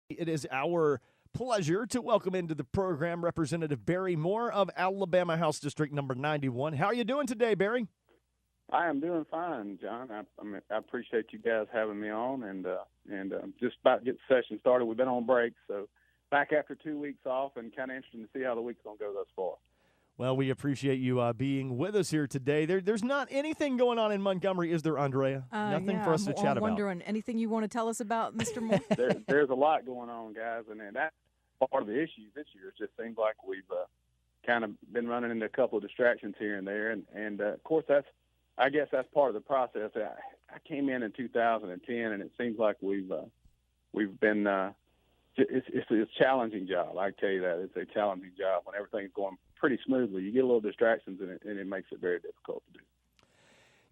It is our pleasure to welcome into the program Representative Barry Moore of Alabama House District number 91. How are you doing today, Barry? I am doing fine, John. I appreciate you guys having me on, and just about to get the session started. We've been on break, so back after 2 weeks off, and kind of interesting to see how the week's going to go thus far. Well, we appreciate you being with us here today. There's not anything going on in Montgomery, is there, Andrea? Nothing for us to chat about. I'm wondering, anything you want to tell us about, Mr. Moore? There's a lot going on, guys, and that's part of the issue this year. It just seems like we've kind of been running into a couple of distractions here and there, and of course I guess that's part of the process. I came in 2010, and it seems like we've been it's a challenging job. I tell you that it's a challenging job when everything's going pretty smoothly. You get a little distractions, and it makes it very difficult to do.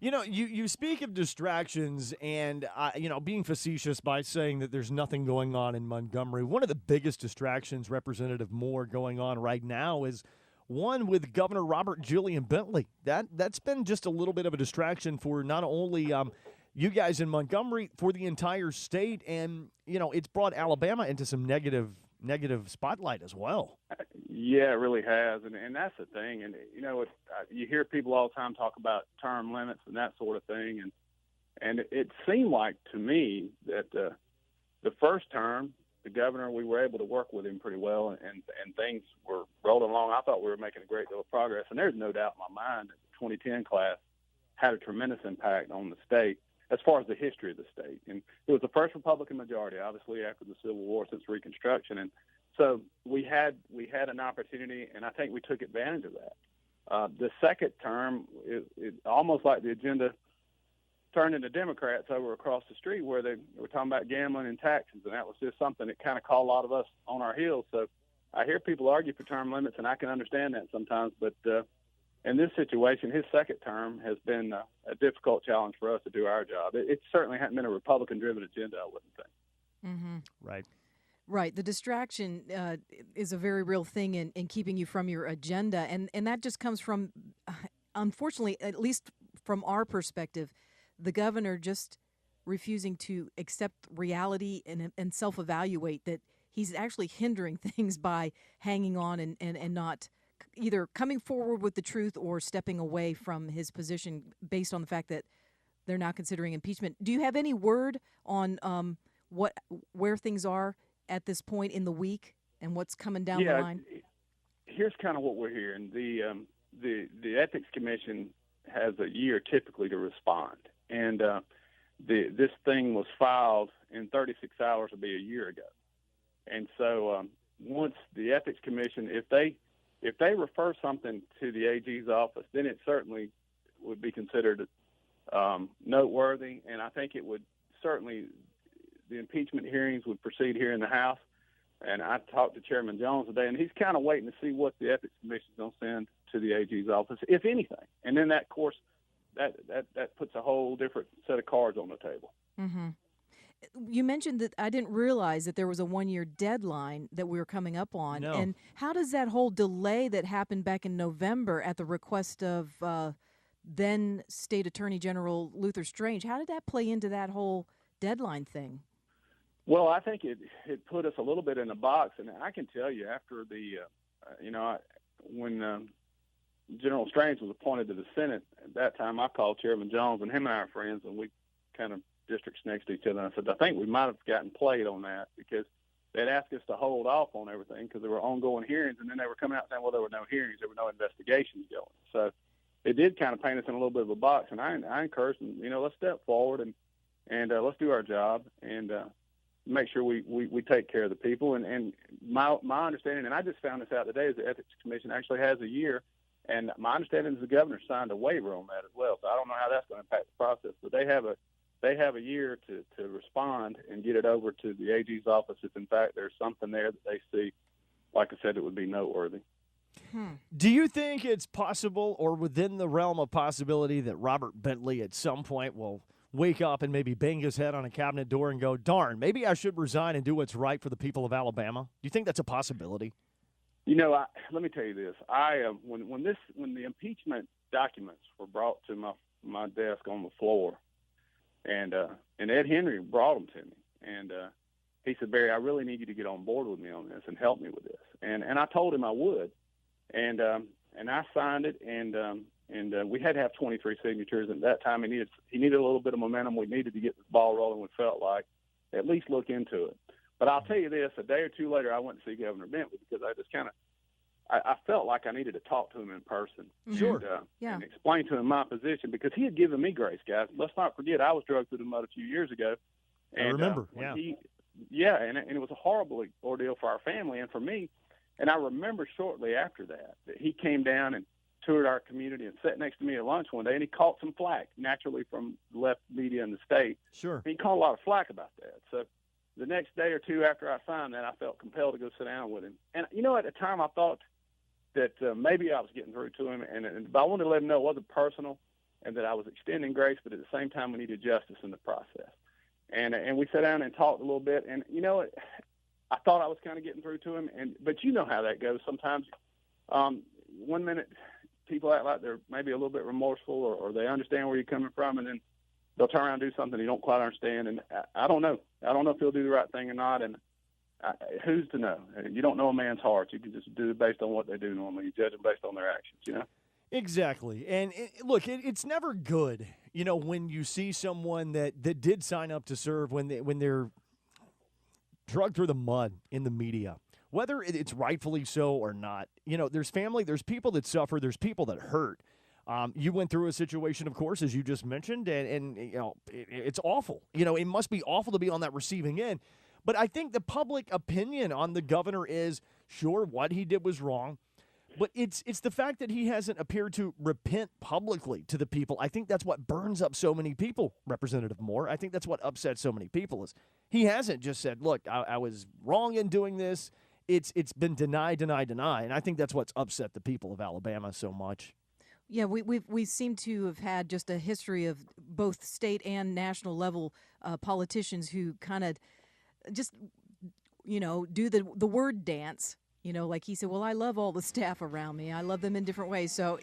You know, you speak of distractions and, being facetious by saying that there's nothing going on in Montgomery. One of the biggest distractions, Representative Moore, going on right now is one with Governor Robert Julian Bentley. That's been just a little bit of a distraction for not only you guys in Montgomery, for the entire state, and, it's brought Alabama into some negative spotlight as well. Yeah, it really has, and that's the thing. And you hear people all the time talk about term limits and that sort of thing, and it seemed like to me that the first term, the governor, we were able to work with him pretty well, and things were rolling along. I thought we were making a great deal of progress, and there's no doubt in my mind that the 2010 class had a tremendous impact on the state as far as the history of the state. And it was the first Republican majority, obviously, after the Civil War since Reconstruction. And so we had an opportunity, and I think we took advantage of that. The second term, it almost like the agenda turned into Democrats over across the street, where they were talking about gambling and taxes, and that was just something that kind of caught a lot of us on our heels. So I hear people argue for term limits, and I can understand that sometimes, but in this situation, his second term has been a difficult challenge for us to do our job. It certainly hasn't been a Republican-driven agenda, I wouldn't think. Mm-hmm. Right. Right. The distraction is a very real thing in keeping you from your agenda, and that just comes from, unfortunately, at least from our perspective, the governor just refusing to accept reality and self-evaluate that he's actually hindering things by hanging on and not either coming forward with the truth or stepping away from his position based on the fact that they're not considering impeachment. Do you have any word on where things are at this point in the week and what's coming down the line? Here's kind of what we're hearing. The Ethics Commission has a year typically to respond, and this thing was filed in 36 hours, will be a year ago. And so once the Ethics Commission, if they refer something to the AG's office, then it certainly would be considered noteworthy, and I think it would certainly, the impeachment hearings would proceed here in the House. And I talked to Chairman Jones today, and he's kind of waiting to see what the Ethics Commission is going to send to the AG's office, if anything. And then that, of course, that puts a whole different set of cards on the table. Mm-hmm. You mentioned that I didn't realize that there was a one-year deadline that we were coming up on. No. And how does that whole delay that happened back in November at the request of then State Attorney General Luther Strange, how did that play into that whole deadline thing? Well, I think it put us a little bit in a box. And I can tell you, after when General Strange was appointed to the Senate, at that time I called Chairman Jones, and him and I are friends, and we kind of districts next to each other. And I said, I think we might have gotten played on that, because they'd asked us to hold off on everything because there were ongoing hearings, and then they were coming out saying, well, there were no hearings, there were no investigations going. So it did kind of paint us in a little bit of a box, and I encouraged them, let's step forward and let's do our job and make sure we take care of the people. And my understanding, and I just found this out today, is the Ethics Commission actually has a year, and my understanding is the governor signed a waiver on that as well. So I don't know how that's going to impact the process, but they have a year to respond and get it over to the AG's office if, in fact, there's something there that they see, like I said, it would be noteworthy. Do you think it's possible or within the realm of possibility that Robert Bentley at some point will wake up and maybe bang his head on a cabinet door and go, darn, maybe I should resign and do what's right for the people of Alabama? Do you think that's a possibility? Let me tell you this. When the impeachment documents were brought to my desk on the floor, and Ed Henry brought them to me, and he said, Barry, I really need you to get on board with me on this and help me with this. And I told him I would, and I signed it, and we had to have 23 signatures. At that time, he needed a little bit of momentum. We needed to get the ball rolling. We felt like at least look into it. But I'll tell you this: a day or two later, I went to see Governor Bentley because I just I felt like I needed to talk to him in person. Sure. And explain to him my position, because he had given me grace, guys. Let's not forget, I was drugged through the mud a few years ago. And, I remember. And it was a horrible ordeal for our family and for me. And I remember shortly after that he came down and toured our community and sat next to me at lunch one day, and he caught some flack, naturally, from the left media in the state. Sure. He caught a lot of flack about that. So the next day or two after I signed that, I felt compelled to go sit down with him. And, at the time I thought that maybe I was getting through to him, but I wanted to let him know it wasn't personal and that I was extending grace, but at the same time we needed justice in the process. And we sat down and talked a little bit, and I thought I was kind of getting through to him, but you know how that goes. Sometimes 1 minute people act like they're maybe a little bit remorseful or they understand where you're coming from, and then they'll turn around and do something you don't quite understand. And I don't know. I don't know if he'll do the right thing or not, and who's to know? You don't know a man's heart. You can just do it based on what they do normally. You judge them based on their actions, Exactly. And look, it's never good, when you see someone that did sign up to serve when they're drugged through the mud in the media, whether it's rightfully so or not. There's family, there's people that suffer, there's people that hurt. You went through a situation, of course, as you just mentioned, and it's awful. It must be awful to be on that receiving end. But I think the public opinion on the governor is, sure, what he did was wrong, but it's the fact that he hasn't appeared to repent publicly to the people. I think that's what burns up so many people, Representative Moore. I think that's what upsets so many people is he hasn't just said, look, I was wrong in doing this. It's been deny. And I think that's what's upset the people of Alabama so much. Yeah, we seem to have had just a history of both state and national level politicians who kind of just, do the word dance. Like he said, well, I love all the staff around me. I love them in different ways. So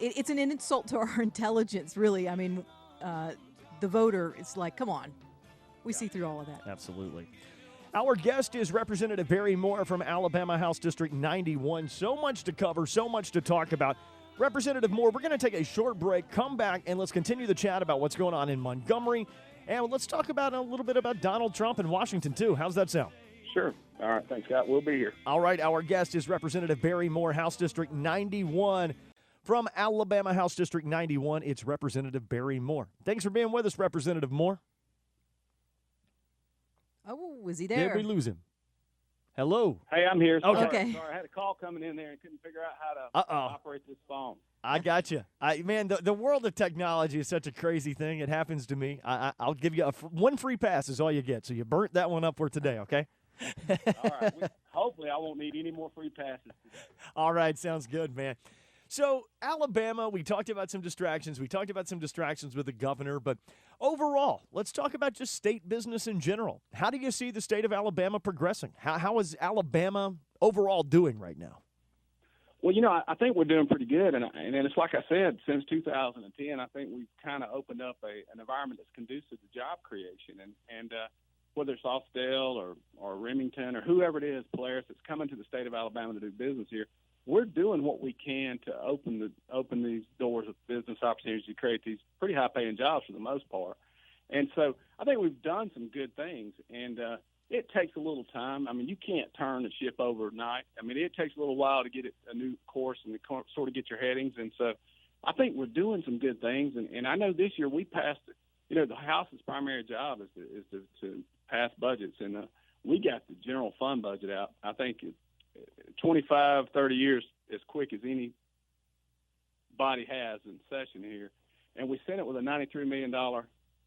it's an insult to our intelligence, really. I mean, the voter, it's like, come on. We see through all of that. Absolutely. Our guest is Representative Barry Moore from Alabama House District 91. So much to cover, so much to talk about. Representative Moore, we're going to take a short break, come back, and let's continue the chat about what's going on in Montgomery. And let's talk about a little bit about Donald Trump in Washington, too. How's that sound? Sure. All right. Thanks, Scott. We'll be here. All right. Our guest is Representative Barry Moore, House District 91. From Alabama House District 91, it's Representative Barry Moore. Thanks for being with us, Representative Moore. Oh, was he there? Did we lose him? Hello. Hey, I'm here. Sorry. Okay. Sorry, I had a call coming in there and couldn't figure out how to operate this phone. I got you. Man, the world of technology is such a crazy thing. It happens to me. I'll give you one free pass is all you get. So you burnt that one up for today, okay? All right. Hopefully I won't need any more free passes. All right. Sounds good, man. So Alabama, we talked about some distractions. We talked about some distractions with the governor. But overall, let's talk about just state business in general. How do you see the state of Alabama progressing? How is Alabama overall doing right now? Well, I think we're doing pretty good. And it's like I said, since 2010, I think we've kind of opened up an environment that's conducive to job creation. And whether it's Austell or Remington or whoever it is, Polaris that's coming to the state of Alabama to do business here, we're doing what we can to open these doors of business opportunities to create these pretty high-paying jobs for the most part. And so I think we've done some good things, and it takes a little time. I mean, you can't turn the ship overnight. I mean, it takes a little while to get it a new course and to sort of get your headings. And so I think we're doing some good things. And I know this year we passed, the House's primary job is to pass budgets, and we got the general fund budget out. I think 25, 30 years as quick as any body has in session here. And we sent it with a $93 million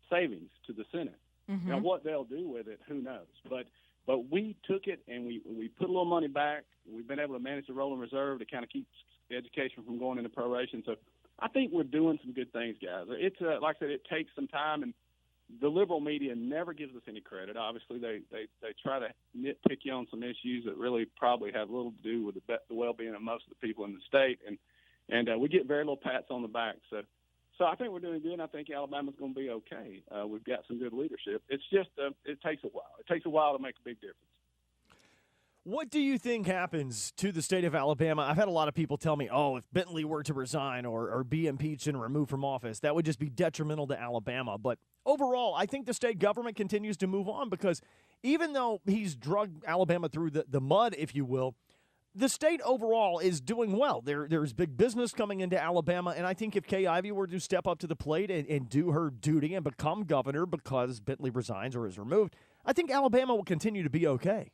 savings to the Senate. Mm-hmm. Now, what they'll do with it, who knows? But we took it and we put a little money back. We've been able to manage the rolling reserve to kind of keep education from going into proration. So I think we're doing some good things, guys. It's like I said, it takes some time, and the liberal media never gives us any credit. Obviously, they try to nitpick you on some issues that really probably have little to do with the well-being of most of the people in the state, and we get very little pats on the back. So I think we're doing good, and I think Alabama's going to be okay. We've got some good leadership. It's just it takes a while. It takes a while to make a big difference. What do you think happens to the state of Alabama? I've had a lot of people tell me, oh, if Bentley were to resign or be impeached and removed from office, that would just be detrimental to Alabama. But overall, I think the state government continues to move on because even though he's drugged Alabama through the mud, if you will, the state overall is doing well. There's big business coming into Alabama, and I think if Kay Ivey were to step up to the plate and do her duty and become governor because Bentley resigns or is removed, I think Alabama will continue to be okay.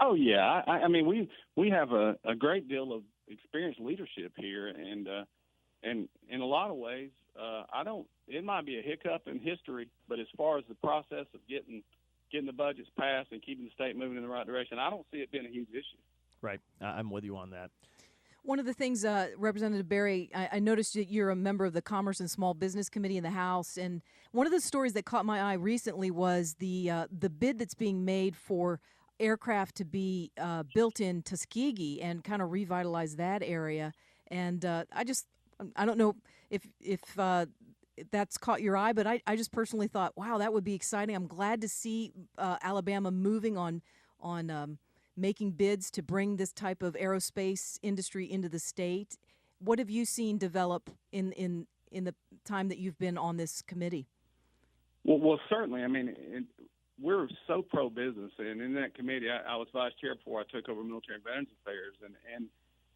Oh yeah, I mean we have a great deal of experienced leadership here, and in a lot of ways, it might be a hiccup in history, but as far as the process of getting the budgets passed and keeping the state moving in the right direction, I don't see it being a huge issue. Right, I'm with you on that. One of the things, Representative Berry, I noticed that you're a member of the Commerce and Small Business Committee in the House, and one of the stories that caught my eye recently was the bid that's being made for aircraft to be built in Tuskegee and kind of revitalize that area. And I don't know if that's caught your eye, but I just personally thought, wow, that would be exciting. I'm glad to see Alabama moving on making bids to bring this type of aerospace industry into the state. What have you seen develop in the time that you've been on this committee? Well, certainly. I mean, we're so pro-business, and in that committee, I was vice chair before I took over Military and Veterans Affairs, and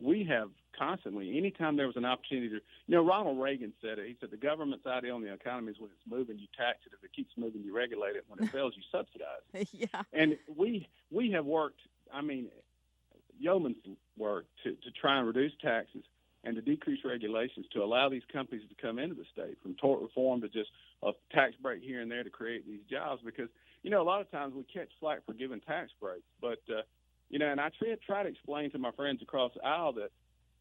we have constantly, anytime there was an opportunity to, Ronald Reagan said it. He said the government's idea on the economy is when it's moving, you tax it. If it keeps moving, you regulate it. When it fails, you subsidize. Yeah. And we have worked, yeoman's work to try and reduce taxes and to decrease regulations to allow these companies to come into the state, from tort reform to just a tax break here and there to create these jobs. Because, a lot of times we catch flack for giving tax breaks. But, and I try to explain to my friends across the aisle that,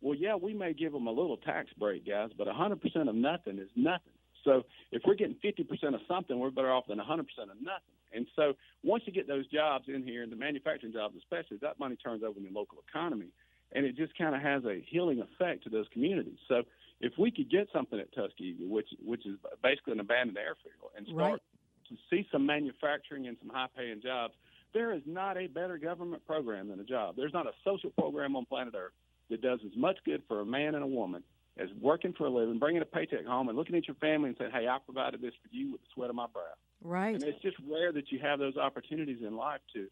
well, yeah, we may give them a little tax break, guys, but 100% of nothing is nothing. So if we're getting 50% of something, we're better off than 100% of nothing. And so once you get those jobs in here, and the manufacturing jobs especially, that money turns over in the local economy, and it just kind of has a healing effect to those communities. So if we could get something at Tuskegee, which is basically an abandoned airfield, and start to see some manufacturing and some high-paying jobs, there is not a better government program than a job. There's not a social program on planet Earth that does as much good for a man and a woman as working for a living, bringing a paycheck home, and looking at your family and saying, hey, I provided this for you with the sweat of my brow. Right. And it's just rare that you have those opportunities in life to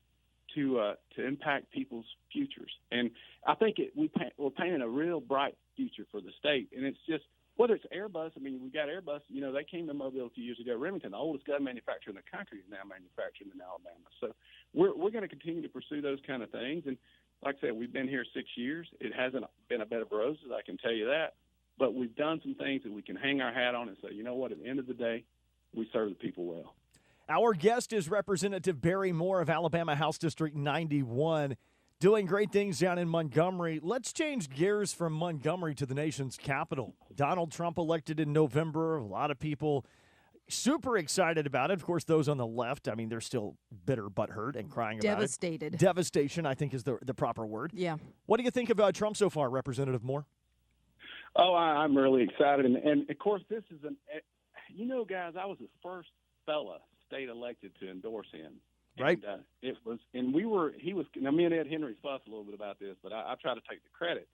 impact people's futures. And I think we're painting a real bright future for the state. And it's just, whether it's Airbus, we got Airbus, they came to Mobile a few years ago. Remington, the oldest gun manufacturer in the country, is now manufacturing in Alabama. So we're going to continue to pursue those kind of things. And like I said, we've been here 6 years. It hasn't been a bed of roses, I can tell you that. But we've done some things that we can hang our hat on and say, you know what, at the end of the day, we serve the people well. Our guest is Representative Barry Moore of Alabama House District 91, doing great things down in Montgomery. Let's change gears from Montgomery to the nation's capital. Donald Trump elected in November. A lot of people super excited about it. Of course, those on the left, they're still bitter, butthurt, and crying about it. Devastated. Devastation, I think, is the proper word. Yeah. What do you think about Trump so far, Representative Moore? Oh, I'm really excited. And of course, this is guys, I was the first fella state elected to endorse him. Right. And now me and Ed Henry fussed a little bit about this, but I try to take the credit.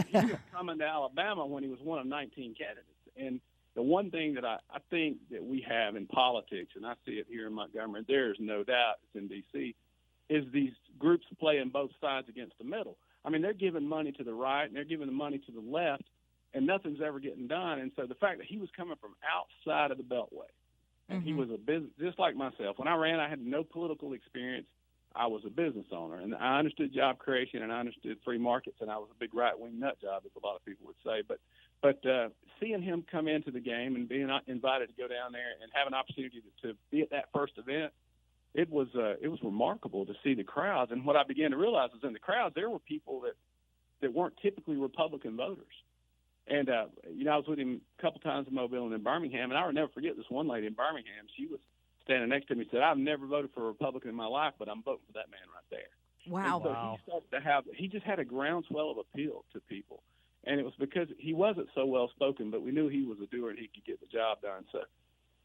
He was coming to Alabama when he was one of 19 candidates. And the one thing that I think that we have in politics, and I see it here in Montgomery, there's no doubt it's in D.C., is these groups playing both sides against the middle. They're giving money to the right and they're giving the money to the left, and nothing's ever getting done. And so the fact that he was coming from outside of the Beltway, and he was a business, just like myself. When I ran, I had no political experience. I was a business owner, and I understood job creation, and I understood free markets, and I was a big right-wing nut job, as a lot of people would say. But seeing him come into the game and being invited to go down there and have an opportunity to be at that first event, it was remarkable to see the crowds. And what I began to realize is in the crowds there were people that weren't typically Republican voters. And, I was with him a couple times in Mobile and in Birmingham, and I will never forget this one lady in Birmingham. She was standing next to me and said, I've never voted for a Republican in my life, but I'm voting for that man right there. Wow. And so he just had a groundswell of appeal to people. And it was because he wasn't so well spoken, but we knew he was a doer and he could get the job done. So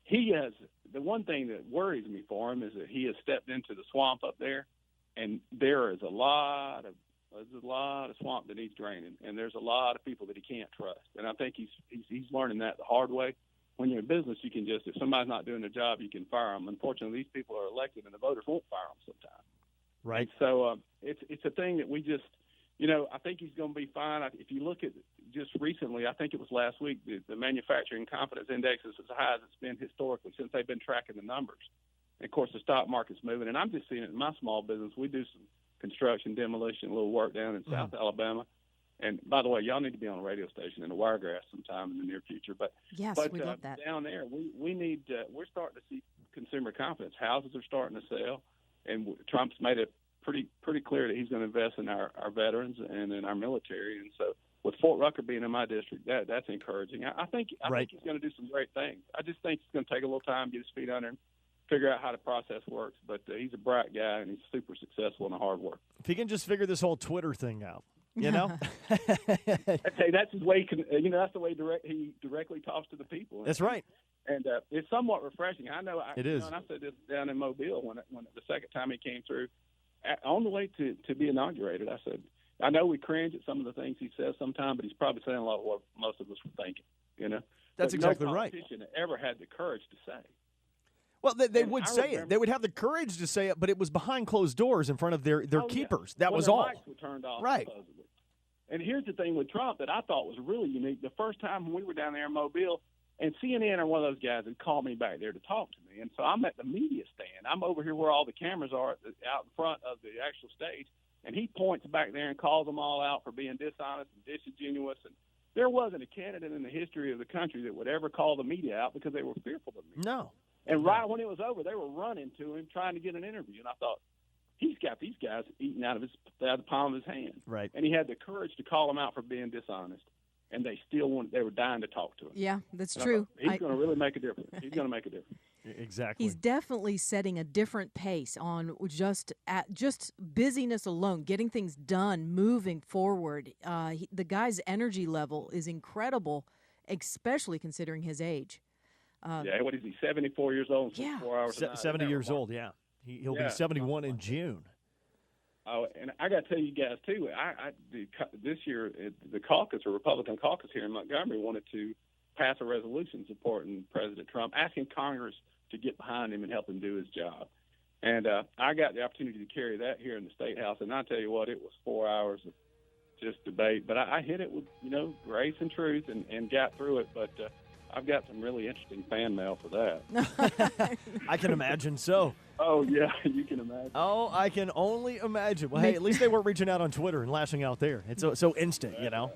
he has the one thing that worries me for him is that he has stepped into the swamp up there, and there is a lot of swamp that needs draining, and there's a lot of people that he can't trust. And I think he's learning that the hard way. When you're in business, you can just, if somebody's not doing their job, you can fire them. Unfortunately, these people are elected, and the voters won't fire them sometimes. Right. So it's a thing that we just, I think he's going to be fine. If you look at just recently, I think it was last week, the manufacturing confidence index is as high as it's been historically since they've been tracking the numbers. And, of course, the stock market's moving. And I'm just seeing it in my small business. We do some construction, demolition, a little work down in South Alabama. And, by the way, y'all need to be on a radio station in the Wiregrass sometime in the near future. But we'd love that. Down there, we need we're starting to see consumer confidence. Houses are starting to sell. And Trump's made it pretty clear that he's going to invest in our veterans and in our military. And so with Fort Rucker being in my district, that's encouraging. I think he's going to do some great things. I just think it's going to take a little time to get his feet under him, figure out how the process works. But he's a bright guy, and he's super successful and a hard worker. If he can just figure this whole Twitter thing out, I tell you, that's his way. That's the way he directly talks to the people. That's right. And it's somewhat refreshing. I know. It is. And I said this down in Mobile when the second time he came through, on the way to be inaugurated. I said, I know we cringe at some of the things he says sometimes, but he's probably saying a lot of what most of us were thinking. That's exactly right. No politician ever had the courage to say. Well, they would say it. They would have the courage to say it, but it was behind closed doors in front of their keepers. Yeah. That was all. Lights were turned off, right. Supposedly. And here's the thing with Trump that I thought was really unique. The first time when we were down there in Mobile, and CNN or one of those guys had called me back there to talk to me. And so I'm at the media stand. I'm over here where all the cameras are out in front of the actual stage. And he points back there and calls them all out for being dishonest and disingenuous. And there wasn't a candidate in the history of the country that would ever call the media out because they were fearful of me. No. And right when it was over, they were running to him trying to get an interview. And I thought, he's got these guys eating out of the palm of his hand. Right. And he had the courage to call them out for being dishonest. And they were dying to talk to him. Yeah, that's true. He's going to really make a difference. He's going to make a difference. Exactly. He's definitely setting a different pace on just busyness alone, getting things done, moving forward. The guy's energy level is incredible, especially considering his age. What is he, 74 years old? Yeah. 4 hours a night? 70 years old, yeah. He'll be 71 in June. Oh, and I got to tell you guys, too, this year, the Republican caucus here in Montgomery wanted to pass a resolution supporting President Trump, asking Congress to get behind him and help him do his job. And I got the opportunity to carry that here in the State House, and I tell you what, it was 4 hours of just debate. But I hit it with, grace and truth and got through it. But I've got some really interesting fan mail for that. I can imagine so. Oh, yeah, you can imagine. Oh, I can only imagine. Well, hey, at least they weren't reaching out on Twitter and lashing out there. It's so instant, That's right.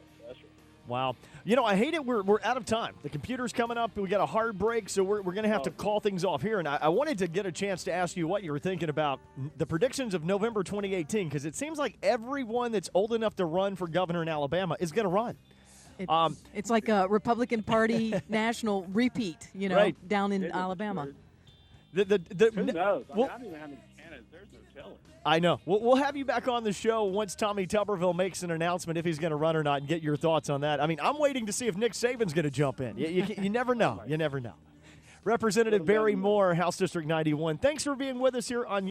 Wow. I hate it. We're out of time. The computer's coming up. We got a hard break, so we're going to have to call things off here. And I wanted to get a chance to ask you what you were thinking about the predictions of November 2018, because it seems like everyone that's old enough to run for governor in Alabama is going to run. It's like a Republican Party national repeat, right. down in Alabama. Who knows? I don't even know how many candidates. There's no telling. I know. We'll have you back on the show once Tommy Tuberville makes an announcement if he's going to run or not and get your thoughts on that. I mean, I'm waiting to see if Nick Saban's going to jump in. You never know. You never know. Representative Barry Moore, House District 91, thanks for being with us here on